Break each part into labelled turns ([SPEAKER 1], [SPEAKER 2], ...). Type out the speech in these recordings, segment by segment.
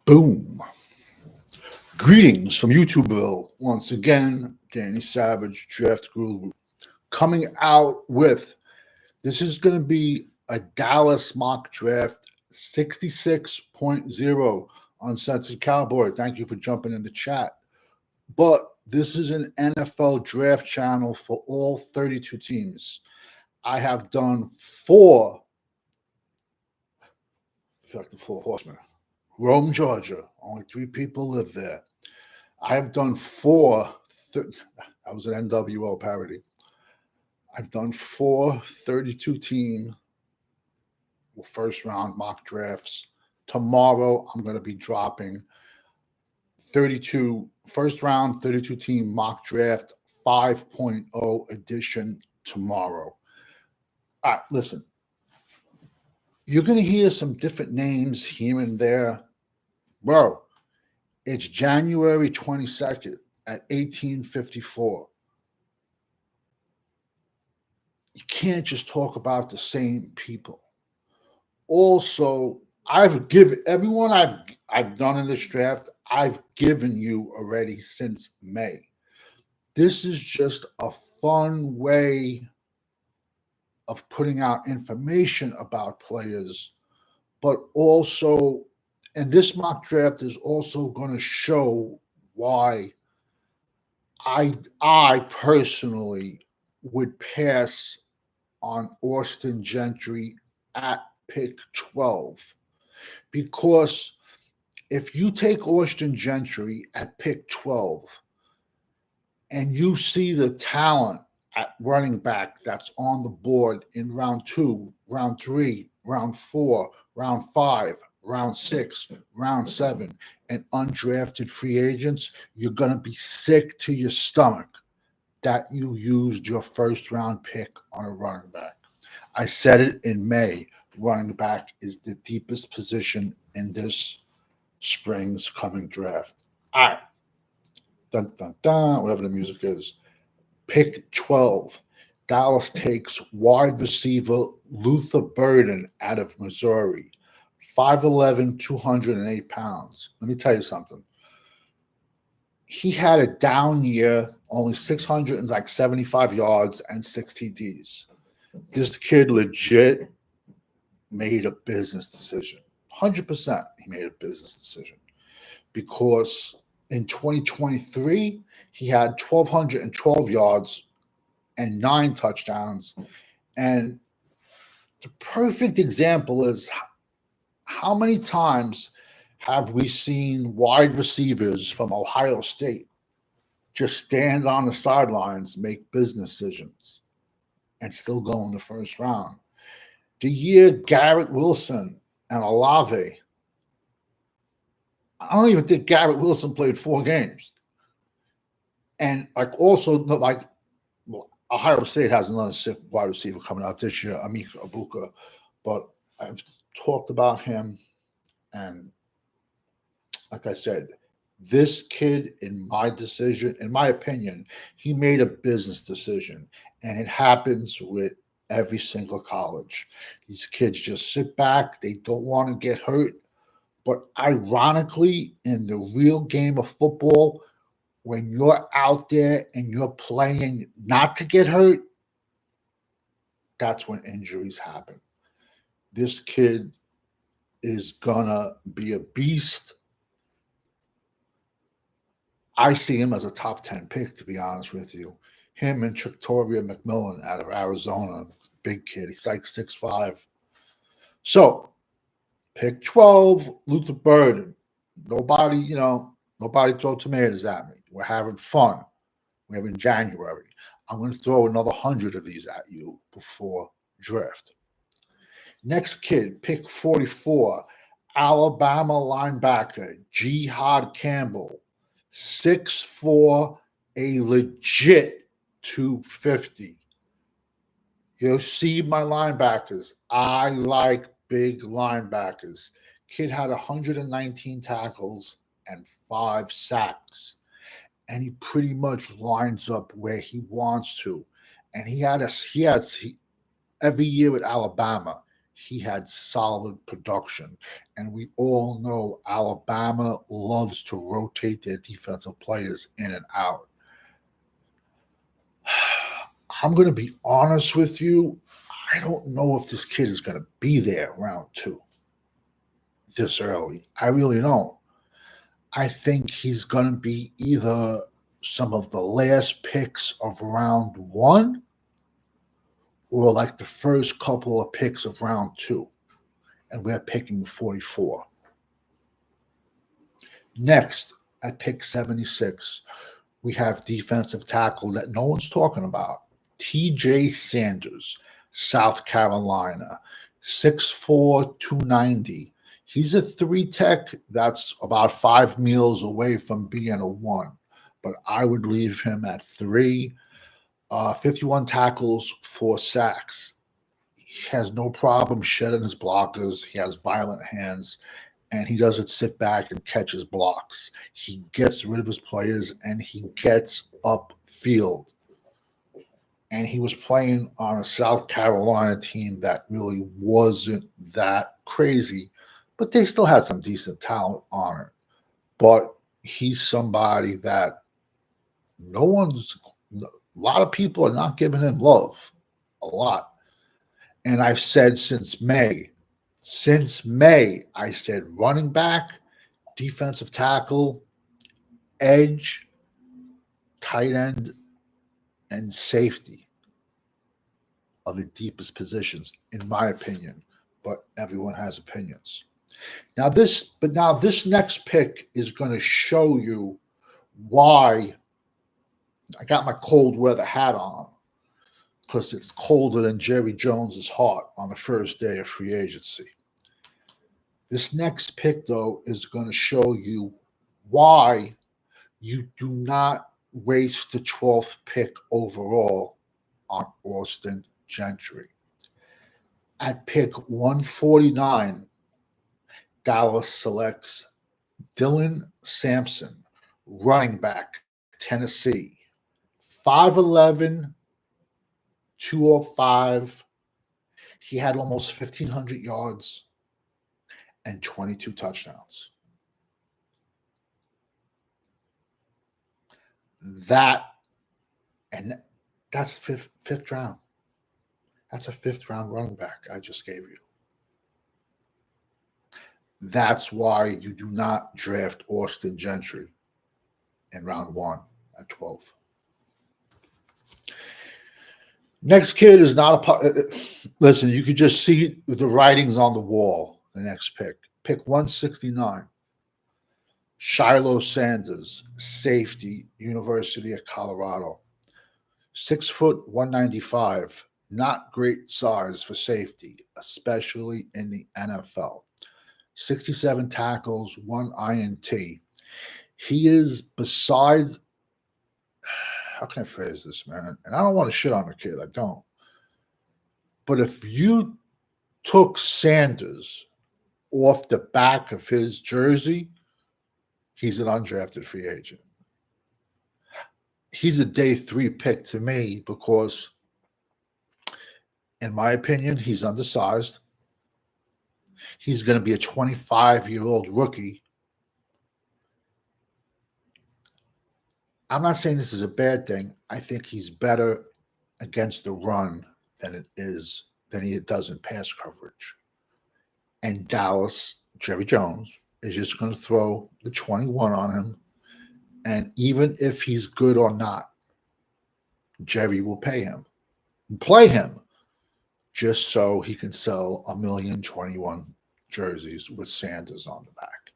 [SPEAKER 1] Boom. Greetings from YouTubeville. Once again, Danny Savage, Draft Guru, coming out with this is going to be a Dallas mock draft 66.0 Uncensored Cowboy. Thank you for jumping in the chat. But this is an NFL draft channel for all 32 teams. I have done four, like the Four Horsemen. Rome, Georgia. Only 3 people live there. I have done four. I was an NWO parody. I've done 4 32-team first round mock drafts. Tomorrow, I'm going to be dropping 32 first round 32-team mock draft 5.0 edition tomorrow. All right, listen. You're going to hear some different names here and there. Bro, it's January 22nd at 1854. You can't just talk about the same people. Also, I've given everyone I've done in this draft, I've given you already since May. This is just a fun way of putting out information about players, but also, and this mock draft is also going to show why I personally would pass on Austin Gentry at pick 12. Because if you take Austin Gentry at pick 12 and you see the talent at running back that's on the board in round 2, round 3, round 4, round 5, round 6, round 7, and undrafted free agents, you're going to be sick to your stomach that you used your first round pick on a running back. I said it in May. Running back is the deepest position in this spring's coming draft. All right. Dun, dun, dun, whatever the music is. Pick 12. Dallas takes wide receiver Luther Burden out of Missouri. 5'11", 208 pounds. Let me tell you something. He had a down year, only 675 yards and 6 TDs. This kid legit made a business decision. 100% he made a business decision. Because in 2023, he had 1,212 yards and 9 touchdowns. And the perfect example is how many times have we seen wide receivers from Ohio State just stand on the sidelines, make business decisions, and still go in the first round? The year Garrett Wilson and Olave, I don't even think Garrett Wilson played 4 games. And Ohio State has another sick wide receiver coming out this year, Amika Abuka. But I've talked about him, and like I said, this kid, in my opinion, he made a business decision, and it happens with every single college. These kids just sit back. They don't want to get hurt. But ironically, in the real game of football, when you're out there and you're playing not to get hurt, that's when injuries happen. This kid is gonna be a beast. I see him as a top 10 pick, to be honest with you. Him and Victoria McMillan out of Arizona, big kid. He's like 6'5". So, pick 12, Luther Burden. Nobody throw tomatoes at me. We're having fun. We're in January. I'm going to throw another 100 of these at you before draft. Next kid, pick 44, Alabama linebacker, Jihad Campbell. 6'4", a legit 250. You see my linebackers. I like big linebackers. Kid had 119 tackles and 5 sacks. And he pretty much lines up where he wants to. And he had every year at Alabama, he had solid production. And we all know Alabama loves to rotate their defensive players in and out. I'm going to be honest with you. I don't know if this kid is going to be there round two this early. I really don't. I think he's going to be either some of the last picks of round one or like the first couple of picks of round two. And we're picking 44. Next, at pick 76, we have defensive tackle that no one's talking about. TJ Sanders, South Carolina, 6'4", 290. He's a 3 tech that's about 5 meals away from being a 1, but I would leave him at 3. 51 tackles, 4 sacks. He has no problem shedding his blockers. He has violent hands, and he doesn't sit back and catch his blocks. He gets rid of his players, and he gets upfield. And he was playing on a South Carolina team that really wasn't that crazy, but they still had some decent talent on it. But he's somebody that a lot of people are not giving him love. A lot. And I've said since May, I said running back, defensive tackle, edge, tight end, and safety are the deepest positions, in my opinion. But everyone has opinions. Now this next pick is going to show you why I got my cold weather hat on, because it's colder than Jerry Jones's heart on the first day of free agency. This next pick, though, is going to show you why you do not waste the 12th pick overall on Austin Gentry. At pick 149, Dallas selects Dylan Sampson, running back, Tennessee. 5'11", 205. He had almost 1,500 yards and 22 touchdowns. That's fifth round. That's a 5th round running back I just gave you. That's why you do not draft Austin Gentry in round 1 at 12. Next kid is not listen, you could just see the writings on the wall. The next pick. Pick 169. Shilo Sanders, safety, University of Colorado. 6 foot, 195. Not great size for safety, especially in the NFL. 67 tackles, 1 INT. He is, besides, how can I phrase this, man? And I don't want to shit on the kid, I don't. But if you took Sanders off the back of his jersey, he's an undrafted free agent. He's a day 3 pick to me because, in my opinion, he's undersized. He's going to be a 25-year-old rookie. I'm not saying this is a bad thing. I think he's better against the run than he does in pass coverage. And Dallas, Jerry Jones, is just going to throw the 21 on him. And even if he's good or not, Jerry will play him, just so he can sell 1,021,000 jerseys with Sanders on the back.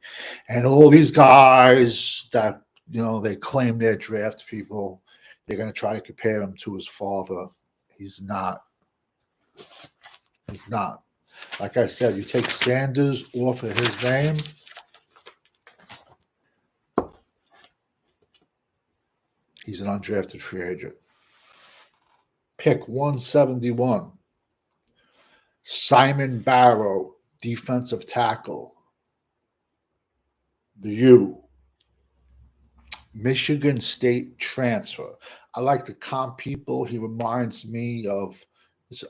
[SPEAKER 1] And all these guys that, they claim they're draft people, they're going to try to compare him to his father. He's not. Like I said, you take Sanders off of his name, he's an undrafted free agent. Pick 171. Simon Barrow, defensive tackle. The U. Michigan State transfer. I like to comp people. He reminds me of,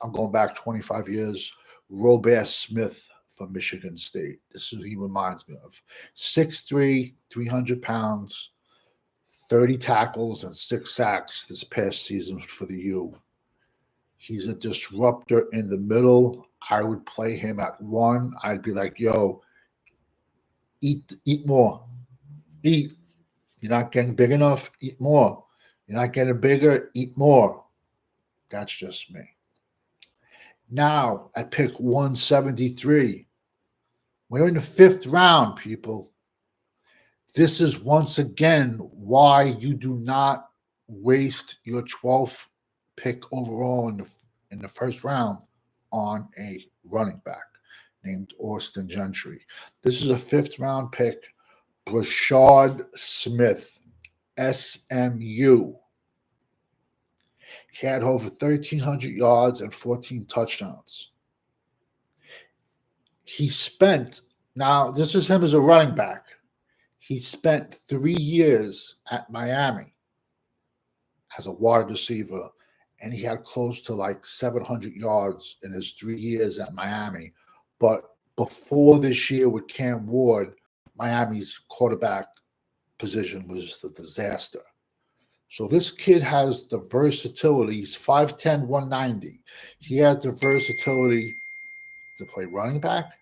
[SPEAKER 1] I'm going back 25 years, Robert Smith from Michigan State. This is who he reminds me of. 6'3", 300 pounds, 30 tackles and 6 sacks this past season for the U. He's a disruptor in the middle. I would play him at 1. I'd be like, yo, eat more. Eat. You're not getting big enough, eat more. You're not getting bigger, eat more. That's just me. Now at pick 173, we're in the 5th round, people. This is once again why you do not waste your 12th pick overall in the 1st round on a running back named Austin Gentry. This is a 5th round pick, Rashard Smith, SMU. He had over 1,300 yards and 14 touchdowns. Now this is him as a running back. He spent 3 years at Miami as a wide receiver, and he had close to like 700 yards in his 3 years at Miami. But before this year with Cam Ward, Miami's quarterback position was just a disaster. So this kid has the versatility. He's 5'10", 190. He has the versatility to play running back,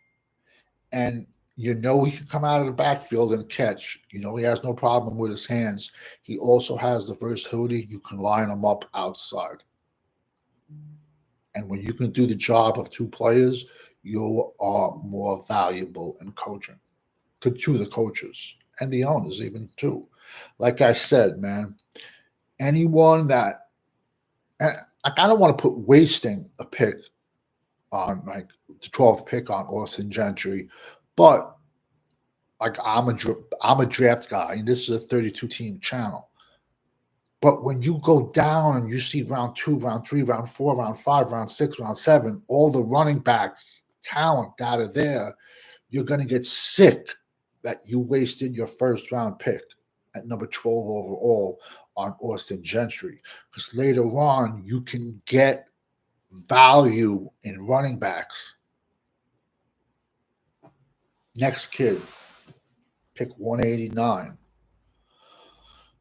[SPEAKER 1] and he can come out of the backfield and catch. He has no problem with his hands. He also has the versatility. You can line him up outside. And when you can do the job of 2 players, you are more valuable in coaching to the coaches and the owners even too. Like I said, man, anyone that I don't want to put wasting a pick on like the 12th pick on Austin Gentry, but like I'm a draft guy, and this is a 32 team channel. But when you go down and you see round 2, round 3, round 4, round 5, round 6, round 7, all the running backs talent that are there, you're going to get sick that you wasted your 1st round pick at number 12 overall on Austin Gentry, because later on you can get value in running backs. Next kid, pick 189.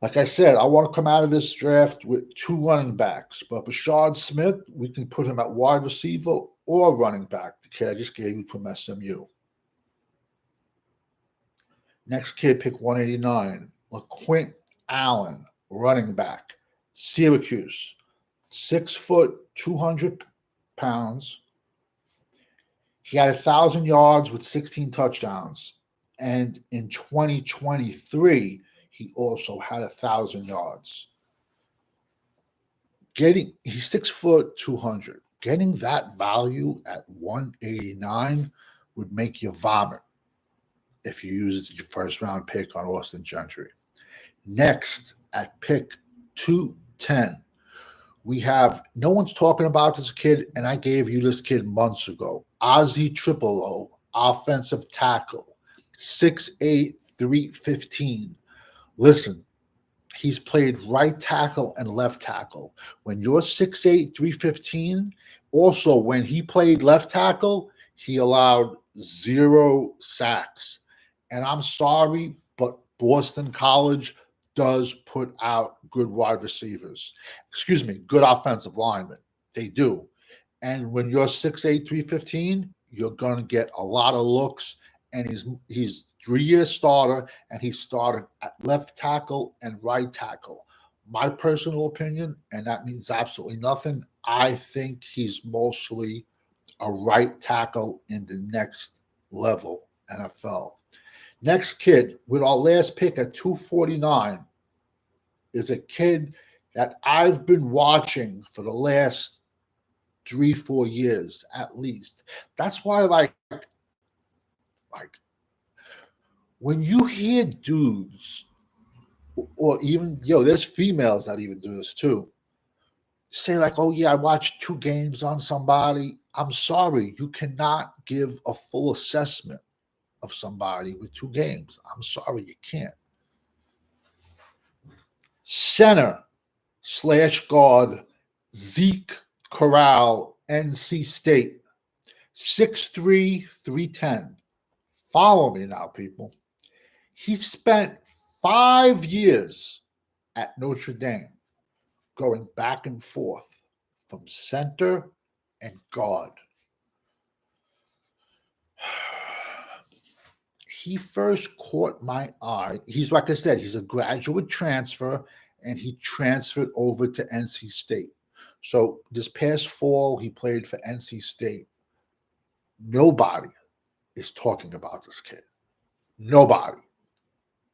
[SPEAKER 1] Like I said, I want to come out of this draft with 2 running backs, but Rashard Smith, we can put him at wide receiver or running back, the kid I just gave you from SMU. Next kid, pick 189, LaQuint Allen, running back, Syracuse, 6 foot, 200 pounds. He had 1,000 yards with 16 touchdowns. And in 2023, he also had 1,000 yards. He's 6 foot, 200. Getting that value at 189 would make you vomit if you used your 1st round pick on Austin Gentry. Next, at pick 210, we have, no one's talking about this kid, and I gave you this kid months ago. Ozzy Trapilo, offensive tackle, 6'8", 315. Listen, he's played right tackle and left tackle. When you're 6'8", 315, also when he played left tackle, he allowed 0 sacks. And I'm sorry, but Boston College does put out good wide receivers. Good offensive linemen. They do. And when you're 6'8", 315, you're going to get a lot of looks. And he's 3-year starter, and he started at left tackle and right tackle. My personal opinion, and that means absolutely nothing, I think he's mostly a right tackle in the next level NFL. Next kid, with our last pick at 249, is a kid that I've been watching for the last 3-4 years at least. That's why, like when you hear dudes, or even there's females that even do this too, say like, oh yeah, I watched 2 games on somebody. I'm sorry, you cannot give a full assessment of somebody with 2 games. I'm sorry, you can't. Center / guard, Zeke, Correll, NC State, 6'3", 310. Follow me now, people. He spent 5 years at Notre Dame, going back and forth from center and guard. He first caught my eye. He's, like I said, he's a graduate transfer, and he transferred over to NC State. So this past fall, he played for NC State. Nobody is talking about this kid. Nobody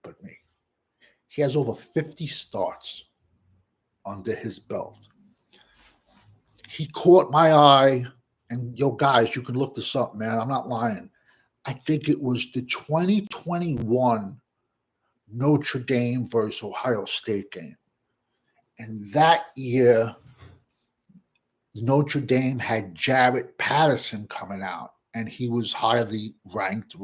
[SPEAKER 1] but me. He has over 50 starts under his belt. He caught my eye, and yo, guys, you can look this up, man. I'm not lying. I think it was the 2021 Notre Dame versus Ohio State game. And that year, Notre Dame had Jared Patterson coming out, and he was highly ranked.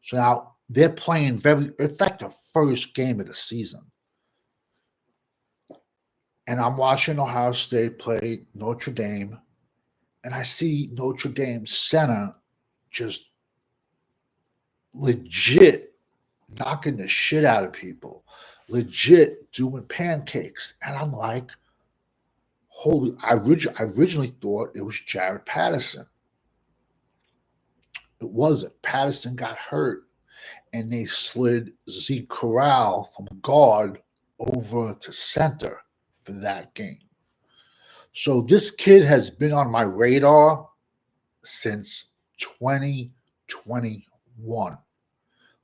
[SPEAKER 1] So now they're playing it's like the first game of the season. And I'm watching Ohio State play Notre Dame, and I see Notre Dame center just legit knocking the shit out of people, legit doing pancakes. And I'm like, holy, I originally thought it was Jared Patterson. It wasn't. Patterson got hurt, and they slid Zeke Correll from guard over to center for that game. So this kid has been on my radar since 2021.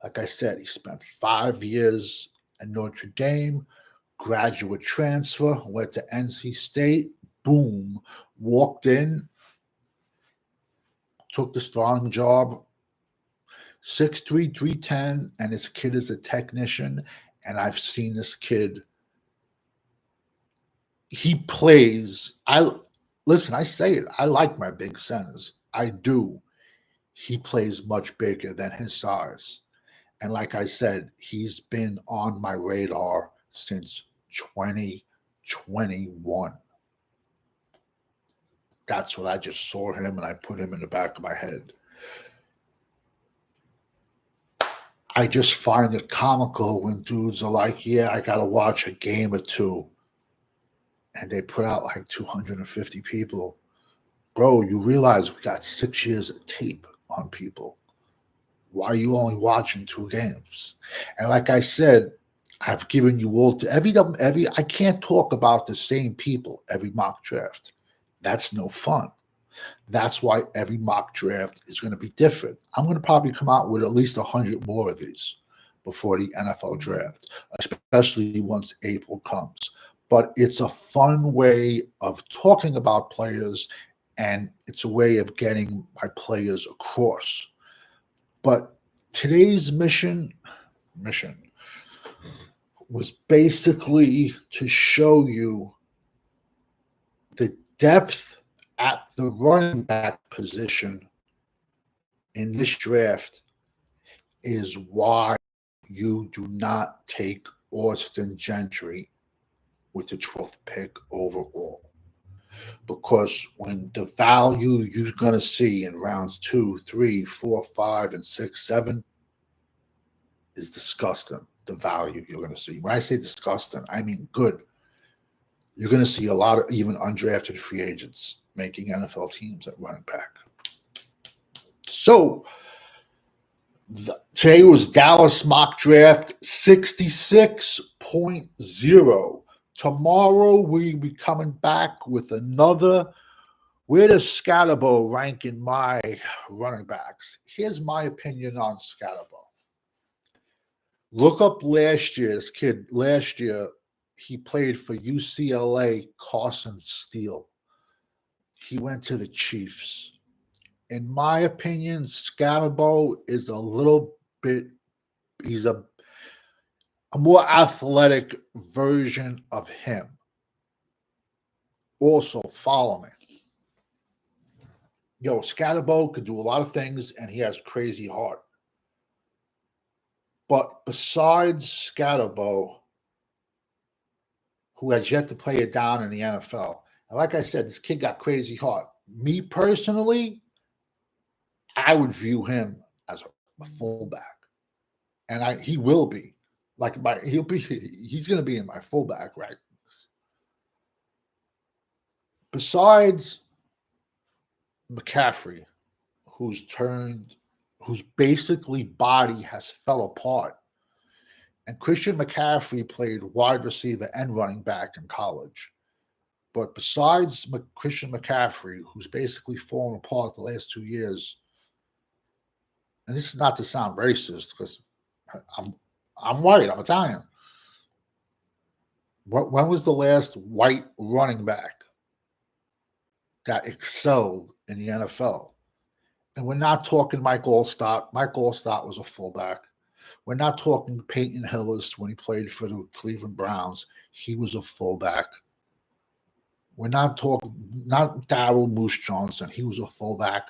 [SPEAKER 1] Like I said, he spent 5 years at Notre Dame, graduate transfer, went to NC State, boom, walked in, took the starting job, 6'3", 310, and this kid is a technician, and I've seen this kid. He plays. I say it. I like my big centers. I do. He plays much bigger than his size. And like I said, he's been on my radar since 2021. That's what I just saw him, and I put him in the back of my head. I just find it comical when dudes are like, yeah, I got to watch a game or two. And they put out like 250 people. Bro, you realize we got 6 years of tape on people. Why are you only watching 2 games? And like I said, I've given you all to every I can't talk about the same people every mock draft. That's no fun. That's why every mock draft is going to be different. I'm going to probably come out with at least 100 more of these before the NFL draft, especially once April comes. But it's a fun way of talking about players, and it's a way of getting my players across. But today's mission was basically to show you the depth at the running back position in this draft is why you do not take Austin Gentry with the 12th pick overall. Because when the value you're going to see in rounds 2, 3, 4, 5, and 6, 7 is disgusting, the value you're going to see. When I say disgusting, I mean good. You're going to see a lot of even undrafted free agents making NFL teams at running back. So today was Dallas mock draft 66.0. Tomorrow we'll be coming back with another. Where does Scatterbo rank in my running backs? Here's my opinion on Scatterbo. Look up last year. This kid last year, he played for UCLA, Carson Steele. He went to the Chiefs. In my opinion, Scatterbo is a little bit, he's a more athletic version of him. Also, follow me. Yo, Scatterbo could do a lot of things, and he has crazy heart. But besides Scatterbo, who has yet to play it down in the NFL, and like I said, this kid got crazy heart. Me personally, I would view him as a fullback, and he will be he's going to be in my fullback rankings. Besides McCaffrey, whose basically body has fell apart. And Christian McCaffrey played wide receiver and running back in college. But besides Christian McCaffrey, who's basically fallen apart the last 2 years, and this is not to sound racist because I'm white, I'm Italian. When was the last white running back that excelled in the NFL? And we're not talking Mike Allstott. Mike Allstott was a fullback. We're not talking Peyton Hillis when he played for the Cleveland Browns. He was a fullback. We're not talking, not Darryl Moose Johnson. He was a fullback.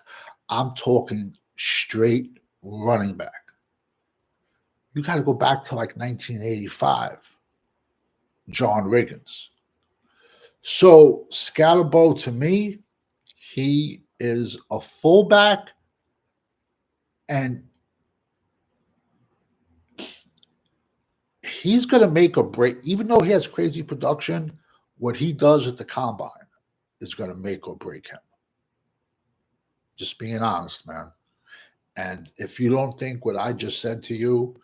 [SPEAKER 1] I'm talking straight running back. You got to go back to like 1985. John Riggins. So Scatterbo, to me, he is a fullback, and he's going to make or break. Even though he has crazy production, what he does at the combine is going to make or break him. Just being honest, man. And if you don't think what I just said to you,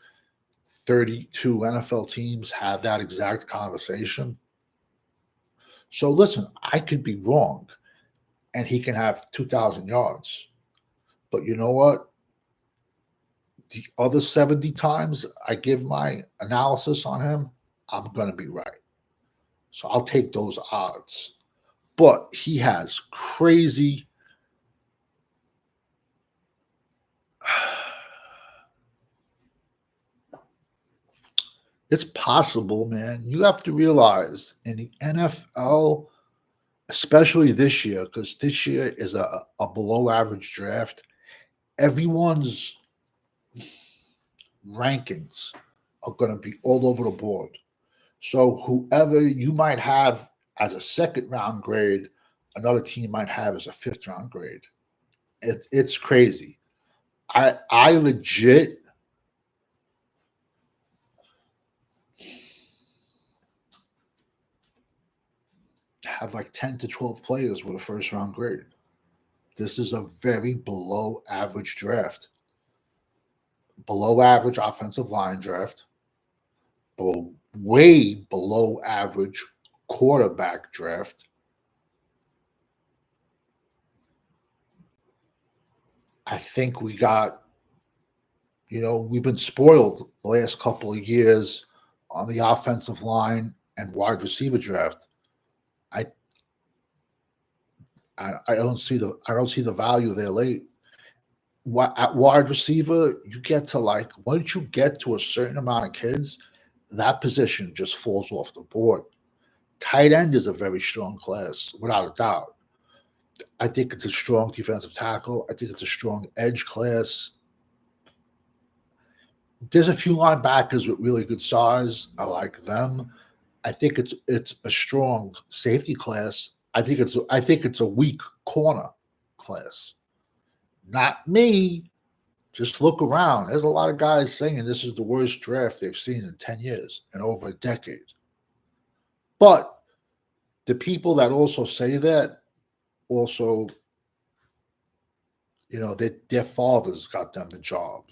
[SPEAKER 1] 32 NFL teams have that exact conversation. So listen, I could be wrong, and he can have 2,000 yards. But you know what? The other 70 times I give my analysis on him, I'm going to be right. So I'll take those odds. But he has crazy. It's possible, man. You have to realize in the NFL, especially this year, because this year is a below average draft, everyone's rankings are going to be all over the board. So whoever you might have as a second round grade, another team might have as a fifth round grade. It's crazy. I legit have like 10 to 12 players with a first round grade. This is a very below average draft. Below average offensive line draft. Way below average quarterback draft. I think we got, we've been spoiled the last couple of years on the offensive line and wide receiver draft. I don't see the value there late. At wide receiver, you get to once you get to a certain amount of kids, that position just falls off the board. Tight end is a very strong class, without a doubt. I think it's a strong defensive tackle. I think it's a strong edge class. There's a few linebackers with really good size. I like them. I think it's a strong safety class. I think it's a weak corner class. Not me. Just look around. There's a lot of guys saying this is the worst draft they've seen in 10 years and over a decade. But the people that also say that also, their fathers got them the job,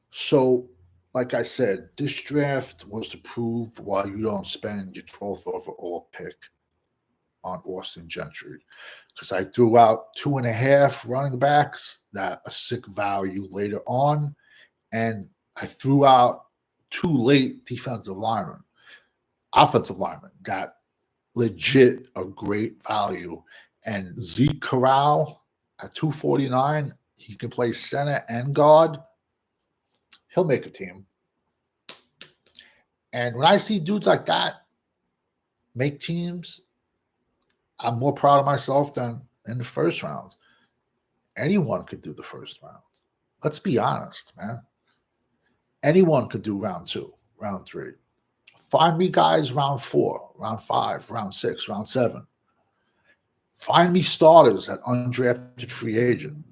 [SPEAKER 1] So, like I said, this draft was to prove why you don't spend your 12th overall pick on Austin Gentry. Because I threw out 2.5 running backs that a sick value later on, and I threw out 2 late offensive linemen that legit a great value. And Zeke Correll at 249, he can play center and guard. He'll make a team. And when I see dudes like that make teams, I'm more proud of myself than in the first round. Anyone could do the first round. Let's be honest, man. Anyone could do round 2, round 3. Find me guys round 4, round 5, round 6, round 7. Find me starters at undrafted free agent.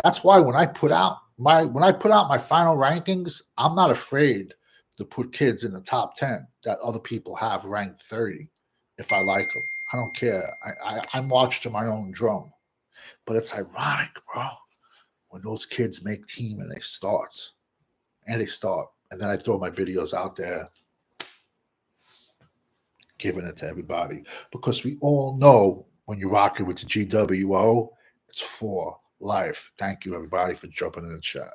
[SPEAKER 1] That's why when I put out my final rankings, I'm not afraid to put kids in the top 10 that other people have ranked 30 if I like them. I don't care. I march to my own drum. But it's ironic, bro, when those kids make team and they start. And then I throw my videos out there, giving it to everybody. Because we all know when you're rocking with the GWO, it's for life. Thank you, everybody, for jumping in the chat.